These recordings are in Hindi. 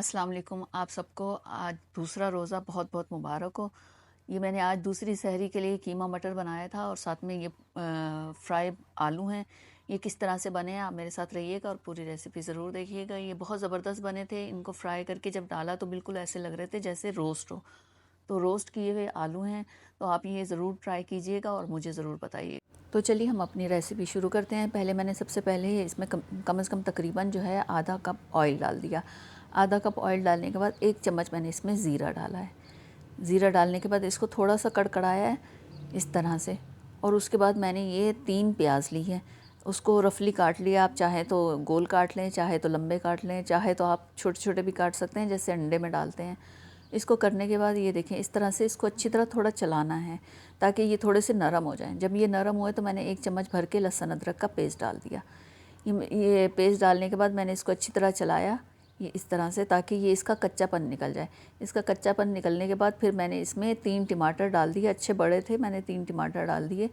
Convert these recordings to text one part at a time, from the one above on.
अस्सलाम वालेकुम। आप सबको आज दूसरा रोज़ा बहुत बहुत मुबारक हो। ये मैंने आज दूसरी सहरी के लिए कीमा मटर बनाया था और साथ में ये फ्राई आलू हैं। ये किस तरह से बने हैं आप मेरे साथ रहिएगा और पूरी रेसिपी ज़रूर देखिएगा। ये बहुत ज़बरदस्त बने थे। इनको फ्राई करके जब डाला तो बिल्कुल ऐसे लग रहे थे जैसे रोस्ट हो। तो रोस्ट किए हुए आलू हैं, तो आप ये ज़रूर ट्राई कीजिएगा और मुझे ज़रूर बताइए। तो चलिए हम अपनी रेसिपी शुरू करते हैं। पहले मैंने सबसे पहले इसमें कम से कम तकरीबन जो है आधा कप ऑयल डाल दिया। आधा कप ऑयल डालने के बाद 1 चम्मच मैंने इसमें ज़ीरा डाला है। ज़ीरा डालने के बाद इसको थोड़ा सा कड़कड़ाया है इस तरह से, और उसके बाद मैंने ये 3 प्याज ली है। उसको रफली काट लिया। आप चाहे तो गोल काट लें, चाहे तो लंबे काट लें, चाहे तो आप छोटे छोटे भी काट सकते हैं जैसे अंडे में डालते हैं। इसको करने के बाद ये देखें इस तरह से इसको अच्छी तरह थोड़ा चलाना है ताकि ये थोड़े से नरम हो जाएं। जब ये नरम हुए तो मैंने 1 चम्मच भर के लहसुन अदरक का पेस्ट डाल दिया। ये पेस्ट डालने के बाद मैंने इसको अच्छी तरह चलाया ये इस तरह से ताकि ये इसका कच्चापन निकल जाए। इसका कच्चापन निकलने के बाद फिर मैंने इसमें 3 टमाटर डाल दिए। अच्छे बड़े थे, मैंने 3 टमाटर डाल दिए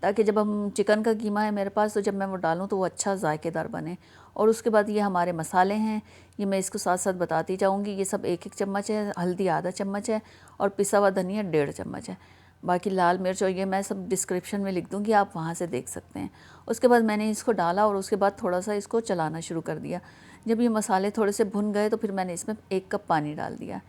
ताकि जब हम चिकन का कीमा है मेरे पास, तो जब मैं वो डालूँ तो वो अच्छा जायकेदार बने। और उसके बाद ये हमारे मसाले हैं, ये मैं इसको साथ साथ बताती जाऊँगी। ये सब 1-1 चम्मच है, हल्दी आधा चम्मच है और पिसा हुआ धनिया 1.5 चम्मच है। बाकी लाल मिर्च और ये मैं सब डिस्क्रिप्शन में लिख दूँगी, आप वहाँ से देख सकते हैं। उसके बाद मैंने इसको डाला और उसके बाद थोड़ा सा इसको चलाना शुरू कर दिया। जब ये मसाले थोड़े से भुन गए तो फिर मैंने इसमें 1 कप पानी डाल दिया।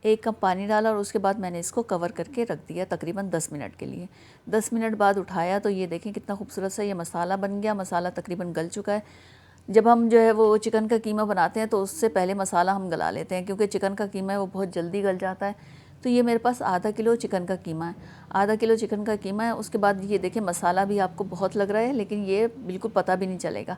1 कप पानी डाला और उसके बाद मैंने इसको कवर करके रख दिया तकरीबन 10 मिनट के लिए। 10 मिनट बाद उठाया तो ये देखें कितना खूबसूरत सा ये मसाला बन गया। मसाला तकरीबन गल चुका है। जब हम जो है वो चिकन का कीमा बनाते हैं तो उससे पहले मसाला हम गला लेते हैं, क्योंकि चिकन का कीमा है वो बहुत जल्दी गल जाता है। तो ये मेरे पास आधा किलो चिकन का कीमा है। आधा किलो चिकन का कीमा है। उसके बाद ये देखें मसाला भी आपको बहुत लग रहा है, लेकिन ये बिल्कुल पता भी नहीं चलेगा।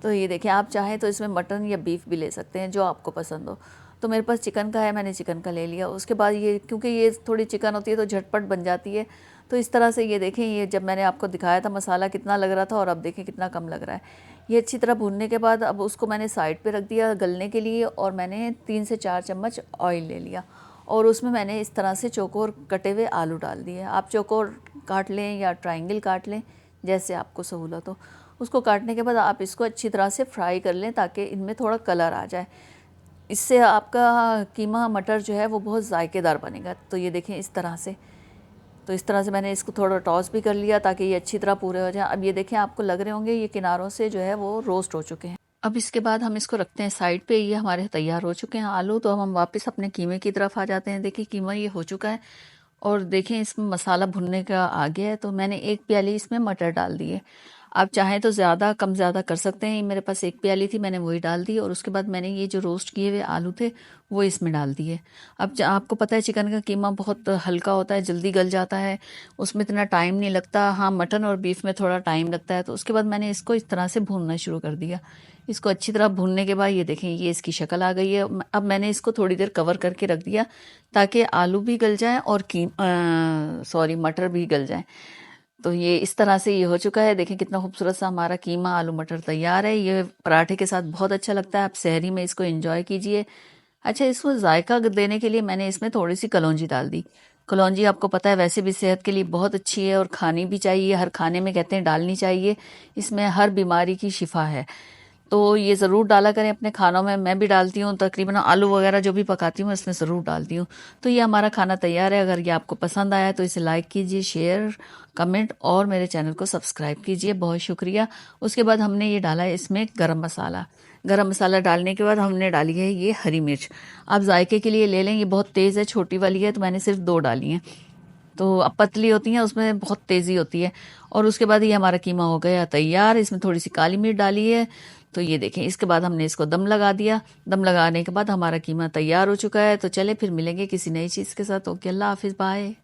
तो ये देखें, आप चाहें तो इसमें मटन या बीफ भी ले सकते हैं, जो आपको पसंद हो। तो मेरे पास चिकन का है, मैंने चिकन का ले लिया। उसके बाद ये क्योंकि ये थोड़ी चिकन होती है तो झटपट बन जाती है। तो इस तरह से ये देखें, ये जब मैंने आपको दिखाया था मसाला कितना लग रहा था और अब देखें कितना कम लग रहा है। ये अच्छी तरह भूनने के बाद अब उसको मैंने साइड पे रख दिया गलने के लिए, और मैंने 3 से 4 चम्मच ऑयल ले लिया और उसमें मैंने इस तरह से चौकोर कटे हुए आलू डाल दिए। आप चौकोर काट लें या ट्रायंगल काट लें, जैसे आपको सहूलत हो। उसको काटने के बाद आप इसको अच्छी तरह से फ्राई कर लें ताकि इनमें थोड़ा कलर आ जाए। इससे आपका कीमा मटर जो है वो बहुत जायकेदार बनेगा। तो ये देखें इस तरह से, तो इस तरह से मैंने इसको थोड़ा टॉस भी कर लिया ताकि ये अच्छी तरह पूरे हो जाए। अब ये देखें, आपको लग रहे होंगे ये किनारों से जो है वो रोस्ट हो चुके हैं। अब इसके बाद हम इसको रखते हैं साइड पे। ये हमारे तैयार हो चुके हैं आलू। तो अब हम वापस अपने कीमे की तरफ आ जाते हैं। देखिए कीमा ये हो चुका है और देखें इसमें मसाला भुनने का आ गया है। तो मैंने 1 प्याली इसमें मटर डाल दिए। आप चाहें तो ज़्यादा कम ज़्यादा कर सकते हैं। मेरे पास 1 प्याली थी, मैंने वही डाल दी। और उसके बाद मैंने ये जो रोस्ट किए हुए आलू थे वो इसमें डाल दिए। अब आपको पता है चिकन का कीमा बहुत हल्का होता है, जल्दी गल जाता है, उसमें इतना टाइम नहीं लगता। हाँ, मटन और बीफ में थोड़ा टाइम लगता है। तो उसके बाद मैंने इसको इस तरह से भूनना शुरू कर दिया। इसको अच्छी तरह भूनने के बाद ये देखें ये इसकी शक्ल आ गई है। अब मैंने इसको थोड़ी देर कवर करके रख दिया ताकि आलू भी गल जाएं और मटर भी गल जाएं। तो ये इस तरह से ये हो चुका है। देखें कितना खूबसूरत सा हमारा कीमा आलू मटर तैयार है। ये पराठे के साथ बहुत अच्छा लगता है। आप सहरी में इसको एंजॉय कीजिए। अच्छा, इसको जायका देने के लिए मैंने इसमें थोड़ी सी कलौंजी डाल दी। कलौंजी आपको पता है वैसे भी सेहत के लिए बहुत अच्छी है और खानी भी चाहिए। हर खाने में कहते हैं डालनी चाहिए। इसमें हर बीमारी की शिफा है। तो ये ज़रूर डाला करें अपने खानों में। मैं भी डालती हूँ, तकरीबन आलू वगैरह जो भी पकाती हूँ इसमें ज़रूर डालती हूँ। तो ये हमारा खाना तैयार है। अगर ये आपको पसंद आया तो इसे लाइक कीजिए, शेयर, कमेंट और मेरे चैनल को सब्सक्राइब कीजिए। बहुत शुक्रिया। उसके बाद हमने ये डाला है इसमें गरम मसाला। गरम मसाला डालने के बाद हमने डाली है ये हरी मिर्च। आप जायके के लिए ले लें, ये बहुत तेज़ है, छोटी वाली है, तो मैंने सिर्फ 2 डाली हैं। तो अब पतली होती हैं उसमें बहुत तेज़ी होती है। और उसके बाद ये हमारा कीमा हो गया तैयार। इसमें थोड़ी सी काली मिर्च डाली है। तो ये देखें, इसके बाद हमने इसको दम लगा दिया। दम लगाने के बाद हमारा कीमा तैयार हो चुका है। तो चले फिर मिलेंगे किसी नई चीज़ के साथ। ओके, अल्लाह हाफिज़, बाय।